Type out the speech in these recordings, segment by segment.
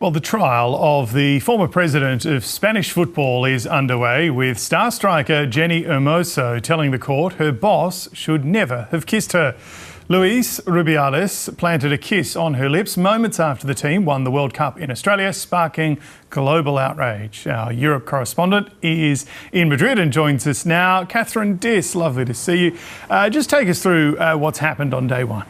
Well, the trial of the former president of Spanish football is underway, with star striker Jenni Hermoso telling the court her boss should never have kissed her. Luis Rubiales planted a kiss on her lips moments after the team won the World Cup in Australia, sparking global outrage. Our Europe correspondent is in Madrid and joins us now. Catherine Diss, lovely to see you. Just take us through what's happened on day one.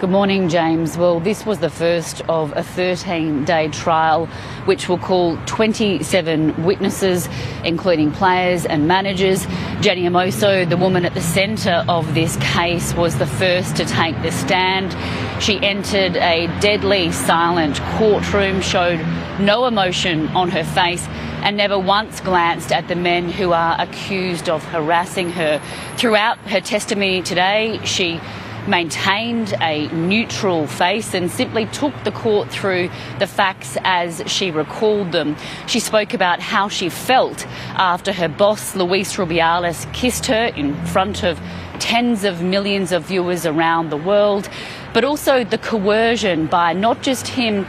Good morning, James. Well, this was the first of a 13-day trial which will call 27 witnesses, including players and managers. Jenni Hermoso, the woman at the centre of this case, was the first to take the stand. She entered a deadly silent courtroom, showed no emotion on her face and never once glanced at the men who are accused of harassing her. Throughout her testimony today, she maintained a neutral face and simply took the court through the facts as she recalled them. She spoke about how she felt after her boss, Luis Rubiales, kissed her in front of tens of millions of viewers around the world, but also the coercion by not just him,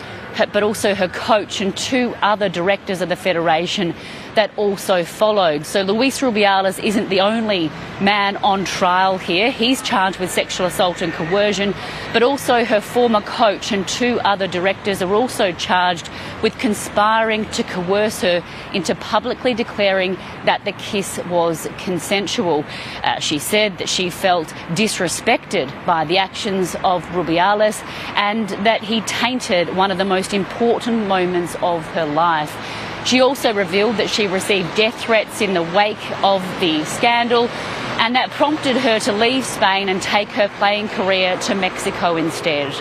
but also her coach and two other directors of the federation that also followed. So Luis Rubiales isn't the only man on trial here. He's charged with sexual assault and coercion, but also her former coach and two other directors are also charged with conspiring to coerce her into publicly declaring that the kiss was consensual. She said that she felt disrespected by the actions of Rubiales and that he tainted one of the most important moments of her life. She also revealed that she received death threats in the wake of the scandal, and that prompted her to leave Spain and take her playing career to Mexico instead.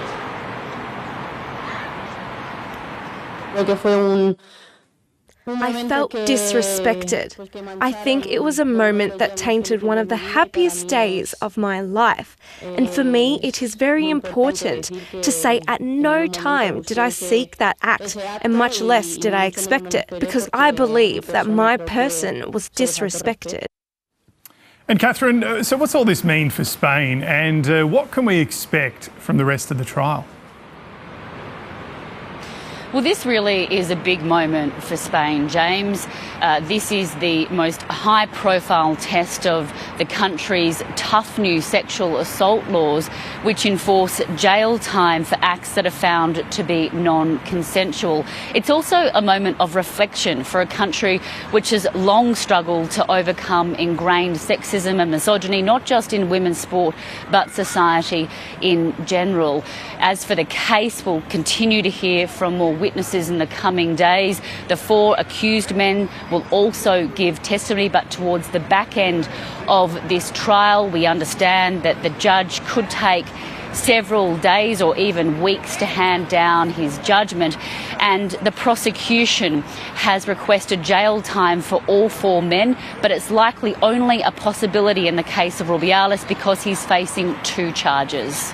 I felt disrespected. I think it was a moment that tainted one of the happiest days of my life. And for me, it is very important to say at no time did I seek that act, and much less did I expect it, because I believe that my person was disrespected. And Catherine, so what's all this mean for Spain, and what can we expect from the rest of the trial? Well, this really is a big moment for Spain, James. This is the most high-profile test of the country's tough new sexual assault laws, which enforce jail time for acts that are found to be non-consensual. It's also a moment of reflection for a country which has long struggled to overcome ingrained sexism and misogyny, not just in women's sport, but society in general. As for the case, we'll continue to hear from more witnesses in the coming days. The 4 accused men will also give testimony, but towards the back end of this trial, we understand that the judge could take several days or even weeks to hand down his judgment, and the prosecution has requested jail time for all 4 men, but it's likely only a possibility in the case of Rubiales because he's facing 2 charges.